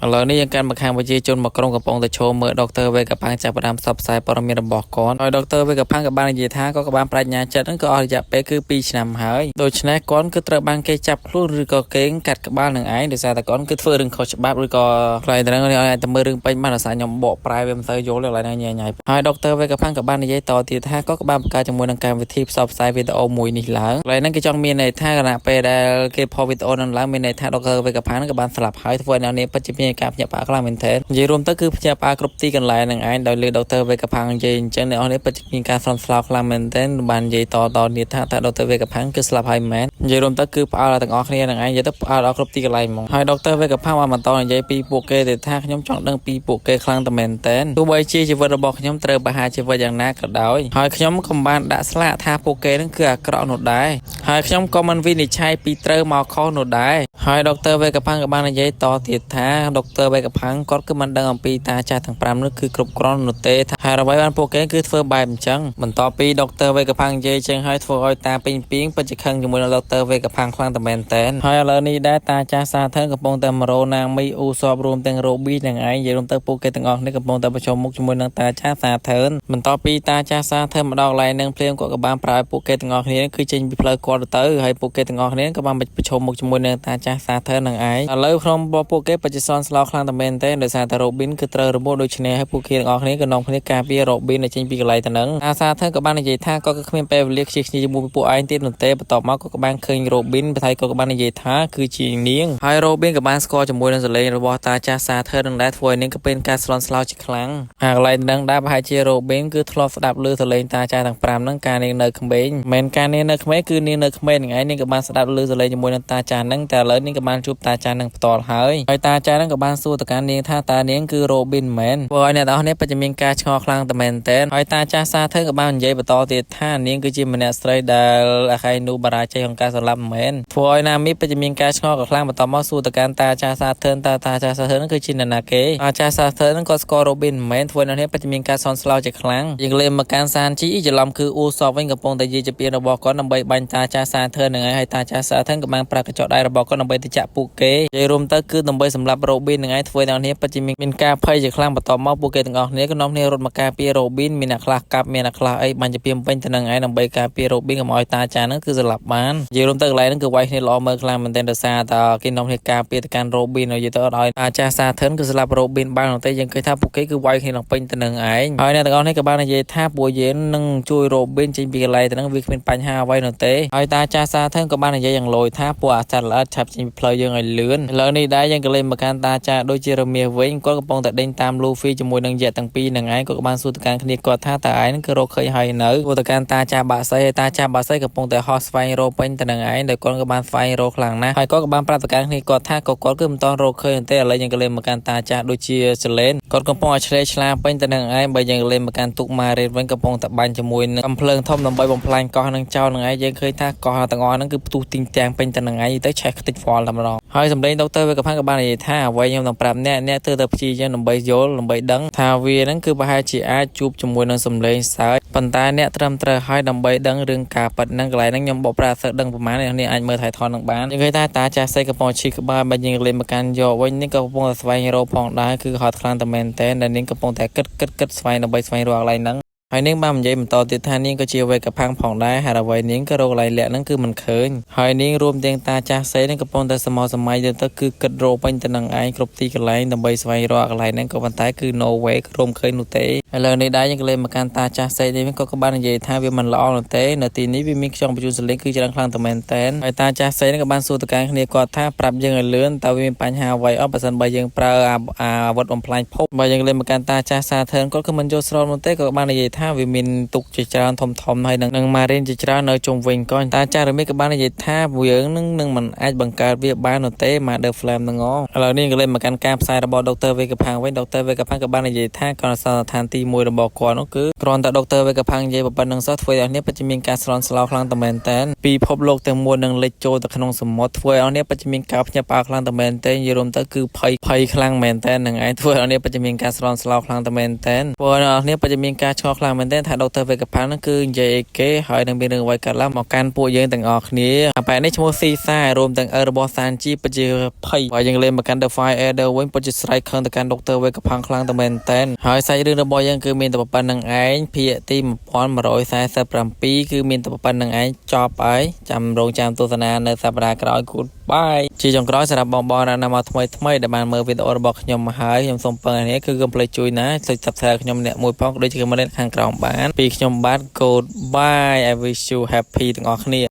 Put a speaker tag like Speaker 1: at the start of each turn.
Speaker 1: ឥឡូវនេះយើងកាន់មកខាងវិជាជនមកក្រុងកំពុងតែឈរមើលដុកទ័រវេកផាំងចាប់ផ្ដើមផ្សព្វផ្សាយព័ត៌មានរបស់គាត់ហើយដុកទ័រវេកផាំងក៏បាននិយាយថាគាត់ក៏បានប្រាជ្ញាចិត្តហ្នឹងក៏អស់រយៈពេលគឺ2ឆ្នាំហើយដូច្នេះគាត់គឺត្រូវបានគេចាប់ខ្លួនឬក៏គេកាត់ក្បាលនឹងឯងដោយសារតែគាត់គឺធ្វើរឿងខុសច្បាប់ឬក៏ខ្លាយទៅនឹងឲ្យតែមើលរឿងពេញបានដោយសារខ្ញុំបកប្រែវាមិនទៅយល់ទេឡើយហ្នឹងញ៉ៃញ៉ៃហើយដុកទ័រវេកផាំងក៏បាននិយាយតទៀតថាគាត់ក៏បានបង្កើតជាមួយនឹងកម្មវិធីផ្សព្វផ្សាយវីដេអូមួយនេះឡើងឡើយហ្នឹងគេចង់មានន័យថាគណៈពេលដែលគេផុសវីដេអូនឹងឡើងមានន័យថាដុកទ័រវេកផាំងហ្នឹងក៏បានស្លាប់ហើយធ្វើឲ្យអ្នកនេះពិតជាមានការភ្ញាក់ផ្អើលខ្លាំងមែនទែននិយាយរួមទៅគឺភ្ញាក់ផ្អើលគ្រប់ទីកន្លែងនឹងឯងដោយលើដុកទ័រវេកផាំងនិយាយអញ្ចឹងអ្នកនេះពិតជាមានការស្រន់ស្លោខ្លាំងមែនទែនបាននិយាយតនេះថាដុកទ័រវេកផាំងគឺស្លាប់ហើយមែននិយាយរួមទៅគឺផ្អើលទាំងអស់គ្នានឹងឯងនិយាយទៅផ្អើលដល់គ្រប់ទីកន្លែងហ្មងហើយដុកទ័រវេកផាំងបានបន្តនិយាយពីពួកគេទៅថាខ្ញុំចង់ដឹងពីពួកគេខ្លាំងតែមែនទែនទោះបីជាជីវិតរបស់ខ្ញុំត្រូវបហាជីវិតយ៉ាងណាក៏ដោយហើយខ្ញុំក៏បានដាក់ស្លាកថាពួកគេនឹងគឺអាក្រក់នោះដែរហើយខ្ញុំក៏មិនវិនិច្ឆ័យពីត្រូវមកខុសនោះដែរហើយដុកទ័រវេកផាំងក៏បាននិយាយតទៀតថាដុកទ័រវេកផាំងគាត់គឺមិនដឹងអំពីតាចាស់ទាំង5នោះគឺគ្រប់គ្រាន់នោះទេហើយអ្វីបានពួកគេគឺធ្វើបែបអញ្ចឹងបន្ទាប់ពីដុកទ័រវេកផាំងនិយាយចឹងហើយធ្វើឲ្យតាពេញពីងពិតជាខឹងជាមួយនឹងដុកទ័រវេកផាំងខ្លាំងតែមែនតើហើយឥឡូវនេះដែរតាចាស់សាធារណកំពុងតែមករោណាមីអ៊ូសបរួមទាំងរ៉ូប៊ីនឹងឯងនិយាយរួមទៅពួកគេទាំងអស់នេះកំពុងតែប្រជុំមុខជាមួយនឹងតាចាស់សាធារណបន្ទាប់ពីតាចាស់សាធារណម្ដងកន្លែងនឹងភ្លាមគាត់ក៏បានប្រើឲ្យពួកគេទាំងអស់គ្នាគឺចេញពីផ្លូវគាត់ទៅហើយពួកគេទាំងអស់គ្នាក៏បានប្រជុំមុខជាមួយនឹងតាចាស់សាធារណនឹងឯងឥឡូវក្នុងពួកគេបច្ចុប្បន្នស្លោខ្លាំងតែមែនតើដោយសារតែរ៉ូប៊ីនគឺត្រូវរមួលដូចគ្នាហើយពួកគេទាំងអស់គ្នាក៏នាំគ្នាការពាររ៉ូប៊ីនឲ្យចេញពីកន្លែងទៅនឹងតាសាធារណក៏បាននិយាយថាគាត់ក៏គ្មានពេលវេលាខ្ជិះខ្ជាយជាមួយពួកឯងទៀតនោះទេបន្ទាប់មកគាត់ក៏បានឃើញរ៉ូប៊ីនបន្ថែមគាត់ក៏បាននិយាយថាគឺជានាងហើយរ៉ូប៊ីនក៏បានស្គាល់ជាមួយនឹងសលេងរបស់តាចាស់សាធារណនឹងដែរធ្វើឲ្យនាងក៏เป็นការស្លន់ស្លោជាខ្លាំងហើយកន្លែងនឹងដែរប្រហែលជារ៉ូប៊ីនគឺធ្លាប់ស្ដាប់ឮសលេងតាចាស់ទាំង5ហ្នឹងកាលនាងនៅក្មេងមិនកាលនាងនៅក្មេងគឺនាងនៅក្មេងហ្នឹងឯងនាងក៏បានស្ដាប់ឮសលេងជាមួយនឹងតាចាស់ហ្នឹងតែឥឡូវនាងក៏បានជួបតាចាស់ហ្នឹងផ្ទាល់ហើយតាចាស់ហ្នឹងក៏បានសួរទៅកាន់នាងថាតើនាងគឺរ៉ូប៊ីនមែនព្រោះឲ្យអ្នកនរនេះពិតជាមានការឆ្ងល់ខ្លាំងតែមែនតើហើយតាចាស់សាធារណក៏បាននិយាយបន្តទៀតថានាងគឺជាម្នាក់ស្រីដែលអាខៃនូបារាជ័យក្នុងការសម្លាប់មិនមែនធ្វើឲ្យណាមីពិតជាមានការឆ្ងល់ក៏ខ្លាំងបន្តមកសួរទៅកាន់តាចាស់សាធារណតាចាស់សាធារណគឺជានរណាគេតាចាស់សាធារណក៏ស្គាល់រ៉ូប៊ីនមិនមែនធ្វើឲ្យអ្នកនេះពិតជាមានការសន់ស្លោជាខ្លាំងយើងលេមមកកាន់សានជីច្រឡំគឺអ៊ូសបវិញកំពុងតែនិយាយជាពាក្យរបស់គាត់ដើម្បីបាញ់តាចាស់សាធារណនឹងឯងហើយតាចាស់សាធារណក៏បានប្រើកញ្ចក់ដៃរបស់គាត់ដើម្បីទៅចាក់ពួកគេនិយាយរួមទៅគឺដើម្បីសម្លាប់រ៉ូប៊ីននឹងឯងធ្វើឲ្យអ្នកនេះពិតជាមានការភ័យជាខ្លាំងបន្តមកពួកគេទាំងអស់គ្នាក៏នាំគ្នារត់មកការពាររ៉ូប៊ីនមានអ្នកខ្លះកាប់មានអ្នកខ្លះអីបាញ់ជាពីពេញទៅនឹងឯងដើម្បីការពាររ៉ូប៊ីនកុំឲ្យតាចាស់ហ្នឹងគឺសម្លាប់បាននិយាយរួមទៅកន្លែងហ្នឹងគឺវាយគ្នាល្អមើលខ្លាំងមែនទែនដោយសារតែគេនាំគ្នាការពារទៅកាន់រ៉ូប៊ីននិយាយទៅអត់ឲ្យតាចាស់សាធារណគឺសម្លាប់រ៉ូប៊ីនបាននោះទេយើងឃើញថាពួកគេគឺវាយគ្នាឡើងពេញទៅនឹងឯងហើយអ្នកទាំងអស់នេះក៏បាននិយាយថាពួកយើងនឹងជួយរ៉ូប៊ីនចេញពីកន្លែងទៅហ្នឹងវាគ្មានបញ្ហាអ្វីនោះទេហើយតាចាស់សាធារណក៏បាននិយាយយ៉ាងលយថាពួកអាសត្វល្អិតឆាប់ចេញពីផ្លូវយើងឲ្យលឿនឥឡូវនេះដែរយើងក៏លេងមកកាន់តាចាស់ដូចជារមៀសវិញគាត់កំពុងតែដេញតាមលូហ្វីជាមួយនឹងយៈទាំងពីរនឹងឯងគាត់ក៏បានសួរទៅកាន់គ្នាគាត់ថាតើឯងនឹងគឺរកឃើញហើយនៅព្រោះទៅកាន់តាចាស់បាក់សៃហើយតាចាស់បាក់សៃកំពុងតែហោះស្វែងរកពេញទៅនឹងឯងដោយគាត់ក៏បានស្វែងរកខ្លាំងណាស់ហើយគាត់ក៏បានប្រាប់ទៅកាន់គ្នាគាត់ថាគាត់គឺមិនទាន់រកឃើញទេឥឡូវយើងក៏លេងមកកាន់តាចាស់ដូចជាសលេនគាត់កំពុងឲ្យឆ្លេឆ្លាពេញទៅនឹងឯងបើយើងលេងមកកាន់ទុកម៉ារ៉េតវិញកំពុងតែបាញ់ជាមួយនឹងកំភ្លើងធំដើម្បីបំផ្លាញកោះនឹងចោលនឹងឯងយើងឃើញថាកោះទាំងអស់ហ្នឹងគឺផ្ទុះទីងទាំងពេញទៅនឹងឯងទៅឆេះខ្ទេចហ្វល់តែម្ដងហើយសម្លេងដុកទ័រវេកផាំងក៏បាននិយាយថាអ្វីខ្ញុំនឹងប្រាប់អ្នកទៅព្យាយាមដើម្បីយល់ដើម្បីដឹងថាវាហ្នឹងគឺប្រហែលជាអាចជួបជាមួយនឹងសម្លេងសើចប៉ុន្តែអ្នកត្រឹមត្រូវហើយដើម្បីដឹងរឿងការប៉ັດហ្នឹងកន្លែងហ្នឹងខ្ញុំបកប្រាសើដឹងប្រហែលអ្នកអាចមើលថៃថននឹងបានយើងឃើញថាតាចាស់សៃកំពុងឈីក្បាលបើយើងលេងមកកាន់យកវិញនេះក៏កំពុងតែស្វែងរកផងដែរគឺហត់ខ្លាំងតែមែនតើដែលនាងកំពុងតែគិតស្វែងដើម្បីស្វែងរកកន្លែងហ្នឹងហើយនាងបាននិយាយបន្តទៀតថានាងក៏ជាវេកផាំងផងដែរហើយអ្វីនាងក៏រកកន្លែងលាក់ហ្នឹងគឺមិនឃើញហើយនាងរួមទាំងតាចាស់សេនឹងកំពុងតែសម័យទៅគឺគិតរកពេញទៅនឹងឯងគ្រប់ទីកន្លែងដើម្បីស្វែងរកកន្លែងហ្នឹងក៏ប៉ុន្តែគឺ no way ក៏រំឃើញនោះទេឥឡូវនេះដែរយើងក៏លេងមកកាន់តាចាស់សេនេះវិញក៏បាននិយាយថាវាមិនល្អនោះទេនៅទីនេះវាមានខ្យល់បញ្ជូនសលេងគឺច្រើនខ្លាំងតែមែនតែនហើយតាចាស់សេនឹងក៏បានសួរទៅកាន់គ្នាគាត់ថាប្រាប់យើងឲ្យលឿនតើវាមានបញ្ហាអ្វីអត់បើសិនបើយើងប្រើអាវុធបំផ្លាញភពបើយើងលេងមកកាន់តាចាស់សាធារណគាត់ក៏មិនយល់ស្របនោះទេក៏បាននិយាយថាវាមានទុកជាច្រើនធំហើយនឹងម៉ារីនជាច្រើននៅជុំវិញក៏តាចាស់រមីក៏បាននិយាយថាយើងនឹងមិនអាចបង្កើតវាបាននោះទេម៉ាដឺហ្វ្លាមហ្នឹងឥឡូវនេះក៏លេងមកកាន់ការផ្សាយរបស់ដុកទ័រវេកផាំងវិញដុកទ័រវេកផាំងក៏បាននិយាយថាកនសន្និដ្ឋានទី ទី1របស់គាត់នោះគឺគ្រាន់តែដុកទ័រវេកផាំងនិយាយប៉ុណ្្នឹងសោះធ្វើឲ្យអ្នកពិតជាមានការស្រន់ស្លោខ្លាំងតែមែនតើពិភពលោកទាំងមូលនឹងលិចចូលទៅក្នុងសមុទ្រធ្វើឲ្យអ្នកពិតជាមានការភ្ញាក់ផ្អើលខ្លាំងតែមែនតើនិយាយរួមទៅគឺភ័យខ្លាំងមែនតើនឹងឯងធ្វើឲ្យអ្នកពិតជាមានការស្រន់ស្លោខ្លាំងតែមែនតើធ្វើឲ្យអ្នកពិតជាមានការឆ្ងល់ខ្លាំងមែនតើថាដុកទ័រវេកផាំងនោះគឺនិយាយអីគេហើយនឹងមានរឿងអ្វីកើតឡើងមកកាន់ពួកយើងទាំងអស់គ្នាបែបនេះឈ្មោះស៊ីសារួមទាំងរបស់សានជីពិតជាភ័យបើយើងលេងមកកាន់ The Fire Elder វិញពិតជាស្រែកខឹងទៅកាន់ដុកទ័រវេកផាំងខ្លាំងតែមែនតើហើយសាច់រឿងរបស់យើងគឺមានតែប៉ុណ្្នឹងឯងភាគទី1147គឺមានតែប៉ុណ្្នឹងឯងចប់ហើយចាំរងចាំទស្សនានៅសប្តាហ៍ក្រោយ Goodbye ជាចុងក្រោយសម្រាប់បងណាមកថ្មីដែលបានមើលវីដេអូរបស់ខ្ញុំមកហើយខ្ញុំសូមពឹងនេះគឺកុំភ្លេចជួយណាចុច Subscribe ខ្ញុំអ្នកមួយផងដូចជា comment ខាងក្រោមបានពីខ្ញុំបាទ Goodbye I wish you happy ទាំងអស់គ្នា